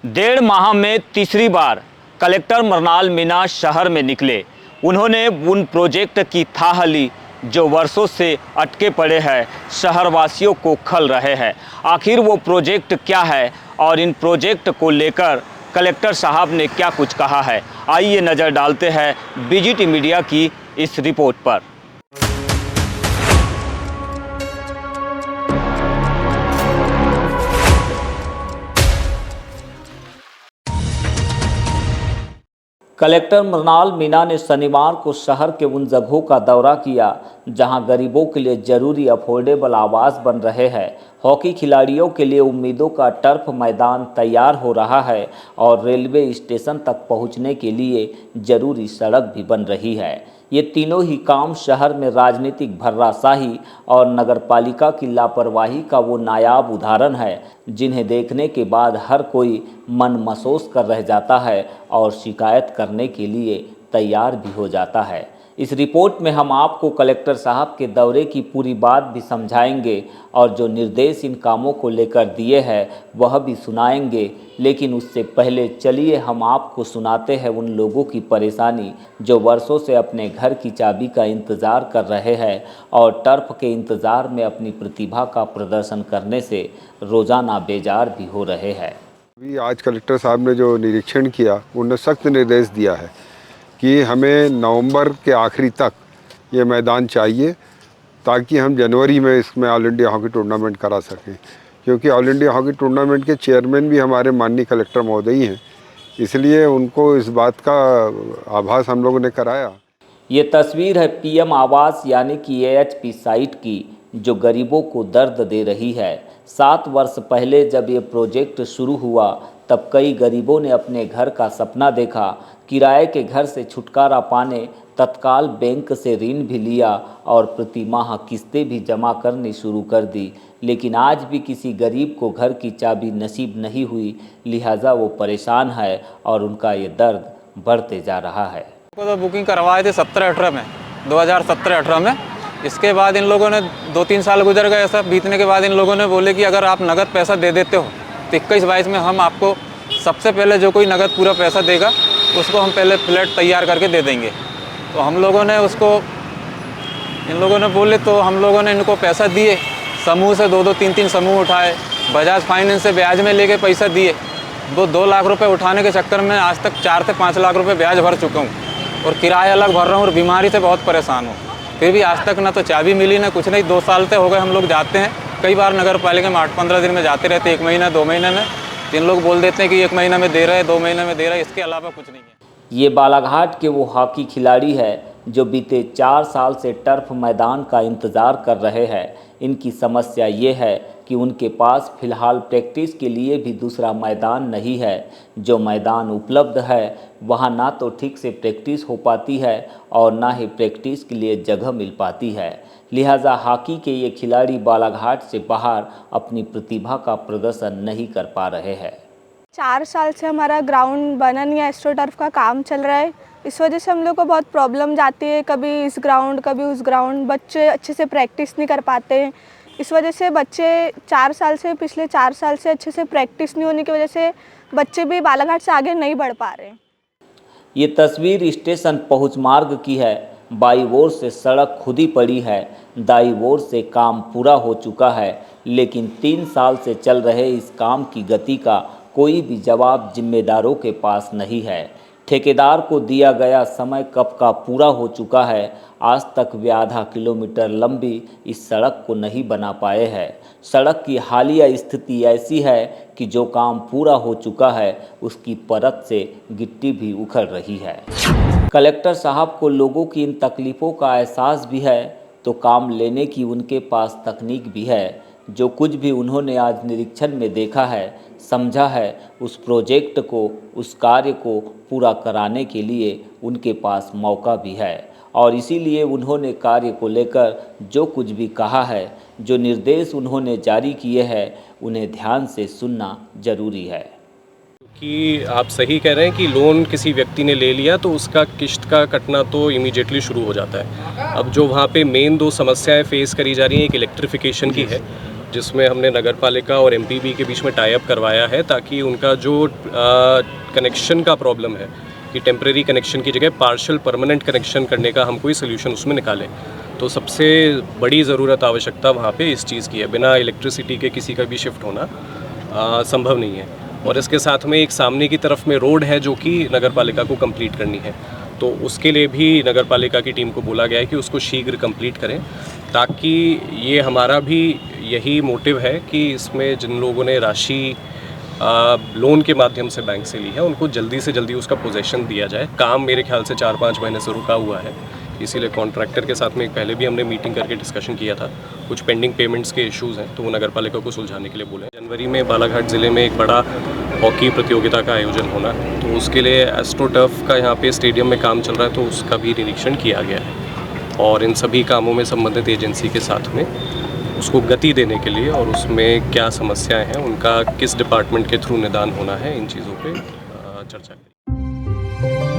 डेढ़ माह में तीसरी बार कलेक्टर मरनाल मीना शहर में निकले। उन्होंने उन प्रोजेक्ट की थाह ली जो वर्षों से अटके पड़े हैं, शहरवासियों को खल रहे हैं। आखिर वो प्रोजेक्ट क्या है और इन प्रोजेक्ट को लेकर कलेक्टर साहब ने क्या कुछ कहा है, आइए नज़र डालते हैं बीजीटी मीडिया की इस रिपोर्ट पर। कलेक्टर मरनाल मीना ने शनिवार को शहर के उन जगहों का दौरा किया जहां गरीबों के लिए जरूरी अफोर्डेबल आवास बन रहे हैं। हॉकी खिलाड़ियों के लिए उम्मीदों का टर्फ मैदान तैयार हो रहा है और रेलवे स्टेशन तक पहुंचने के लिए जरूरी सड़क भी बन रही है। ये तीनों ही काम शहर में राजनीतिक भर्राशाही और नगरपालिका की लापरवाही का वो नायाब उदाहरण है जिन्हें देखने के बाद हर कोई मन मसोस कर रह जाता है और शिकायत करने के लिए तैयार भी हो जाता है। इस रिपोर्ट में हम आपको कलेक्टर साहब के दौरे की पूरी बात भी समझाएंगे और जो निर्देश इन कामों को लेकर दिए हैं वह भी सुनाएंगे। लेकिन उससे पहले चलिए हम आपको सुनाते हैं उन लोगों की परेशानी जो वर्षों से अपने घर की चाबी का इंतज़ार कर रहे हैं और टर्फ के इंतज़ार में अपनी प्रतिभा का प्रदर्शन करने से रोज़ाना बेजार भी हो रहे हैं। अभी आज कलेक्टर साहब ने जो निरीक्षण किया उन्होंने सख्त निर्देश दिया है कि हमें नवंबर के आखिरी तक ये मैदान चाहिए ताकि हम जनवरी में इसमें ऑल इंडिया हॉकी टूर्नामेंट करा सकें, क्योंकि ऑल इंडिया हॉकी टूर्नामेंट के चेयरमैन भी हमारे माननीय कलेक्टर महोदय ही हैं, इसलिए उनको इस बात का आभास हम लोगों ने कराया। ये तस्वीर है पीएम आवास यानी कि AHP साइट की जो गरीबों को दर्द दे रही है। 7 वर्ष पहले जब ये प्रोजेक्ट शुरू हुआ तब कई गरीबों ने अपने घर का सपना देखा। किराए के घर से छुटकारा पाने तत्काल बैंक से ऋण भी लिया और प्रति माह किस्तें भी जमा करनी शुरू कर दी, लेकिन आज भी किसी गरीब को घर की चाबी नसीब नहीं हुई। लिहाजा वो परेशान है और उनका ये दर्द बढ़ते जा रहा है। तो बुकिंग करवाए थे 17-18 में, 2017-18 में। इसके बाद इन लोगों ने 2-3 साल गुजर गए। ऐसा बीतने के बाद इन लोगों ने बोले कि अगर आप नगद पैसा दे देते हो तो 21-22 में हम आपको सबसे पहले जो कोई नगद पूरा पैसा देगा उसको हम पहले फ्लैट तैयार करके दे देंगे। तो हम लोगों ने उसको इन लोगों ने बोले तो हम लोगों ने इनको पैसा दिए। समूह से 2-2, 3-3 समूह उठाए, बजाज फाइनेंस से ब्याज में लेके पैसा दिए। 2 लाख रुपए उठाने के चक्कर में आज तक 4 से 5 लाख रुपए ब्याज भर चुका हूँ और किराया अलग भर रहा हूँ और बीमारी से बहुत परेशान हूँ। फिर भी आज तक ना तो चाबी मिली ना कुछ नहीं। 2 साल से हो गए हम लोग जाते हैं, कई बार नगर पालिका में 8-15 दिन में जाते रहते, 1 महीना 2 महीने में। 3 लोग बोल देते हैं कि 1 महीना में दे रहे हैं, 2 महीने में दे रहे हैं, इसके अलावा कुछ नहीं है। ये बालाघाट के वो हॉकी खिलाड़ी है जो बीते 4 साल से टर्फ मैदान का इंतज़ार कर रहे हैं। इनकी समस्या ये है कि उनके पास फ़िलहाल प्रैक्टिस के लिए भी दूसरा मैदान नहीं है। जो मैदान उपलब्ध है वहाँ ना तो ठीक से प्रैक्टिस हो पाती है और ना ही प्रैक्टिस के लिए जगह मिल पाती है। लिहाजा हॉकी के ये खिलाड़ी बालाघाट से बाहर अपनी प्रतिभा का प्रदर्शन नहीं कर पा रहे हैं। 4 साल से हमारा ग्राउंड बना नहीं है, एस्ट्रोटर्फ का काम चल रहा है। इस वजह से हम लोग को बहुत प्रॉब्लम जाती है, कभी इस ग्राउंड कभी उस ग्राउंड। बच्चे अच्छे से प्रैक्टिस नहीं कर पाते हैं। इस वजह से बच्चे पिछले 4 साल से अच्छे से प्रैक्टिस नहीं होने की वजह से बच्चे भी बालाघाट से आगे नहीं बढ़ पा रहे हैं। ये तस्वीर स्टेशन पहुँच मार्ग की है। बाईं ओर से सड़क खुदी पड़ी है, दाईं ओर से काम पूरा हो चुका है, लेकिन 3 साल से चल रहे इस काम की गति का कोई भी जवाब जिम्मेदारों के पास नहीं है। ठेकेदार को दिया गया समय कब का पूरा हो चुका है, आज तक वे आधा किलोमीटर लंबी इस सड़क को नहीं बना पाए हैं। सड़क की हालिया स्थिति ऐसी है कि जो काम पूरा हो चुका है उसकी परत से गिट्टी भी उखड़ रही है। कलेक्टर साहब को लोगों की इन तकलीफ़ों का एहसास भी है तो काम लेने की उनके पास तकनीक भी है। जो कुछ भी उन्होंने आज निरीक्षण में देखा है, समझा है, उस प्रोजेक्ट को, उस कार्य को पूरा कराने के लिए उनके पास मौका भी है और इसीलिए उन्होंने कार्य को लेकर जो कुछ भी कहा है, जो निर्देश उन्होंने जारी किए हैं, उन्हें ध्यान से सुनना जरूरी है। कि आप सही कह रहे हैं कि लोन किसी व्यक्ति ने ले लिया तो उसका किश्त का कटना तो इमीडिएटली शुरू हो जाता है। अब जो वहाँ पे मेन 2 समस्याएं फेस करी जा रही हैं, एक इलेक्ट्रिफिकेशन की है जिसमें हमने नगर पालिका और एमपीबी के बीच में टाई अप करवाया है, ताकि उनका जो कनेक्शन का प्रॉब्लम है कि टेम्परेरी कनेक्शन की जगह पार्शियल परमानेंट कनेक्शन करने का हम कोई सोल्यूशन उसमें निकालें। तो सबसे बड़ी ज़रूरत आवश्यकता वहाँ पे इस चीज़ की है। बिना इलेक्ट्रिसिटी के किसी का भी शिफ्ट होना संभव नहीं है। और इसके साथ में एक सामने की तरफ में रोड है जो कि नगर पालिका को कंप्लीट करनी है, तो उसके लिए भी नगर पालिका की टीम को बोला गया है कि उसको शीघ्र कंप्लीट करें, ताकि ये हमारा भी यही मोटिव है कि इसमें जिन लोगों ने राशि लोन के माध्यम से बैंक से ली है उनको जल्दी से जल्दी उसका पोजेशन दिया जाए। काम मेरे ख्याल से 4-5 महीने से रुका हुआ है, इसीलिए कॉन्ट्रैक्टर के साथ में पहले भी हमने मीटिंग करके डिस्कशन किया था। कुछ पेंडिंग पेमेंट्स के इश्यूज़ हैं तो वो नगर पालिका को सुलझाने के लिए बोले। जनवरी में बालाघाट ज़िले में एक बड़ा हॉकी प्रतियोगिता का आयोजन होना है, तो उसके लिए एस्ट्रोटर्फ का यहाँ पे स्टेडियम में काम चल रहा है, तो उसका भी निरीक्षण किया गया है और इन सभी कामों में संबंधित एजेंसी के साथ में उसको गति देने के लिए और उसमें क्या समस्याएं हैं उनका किस डिपार्टमेंट के थ्रू निदान होना है, इन चीज़ों पे चर्चा की।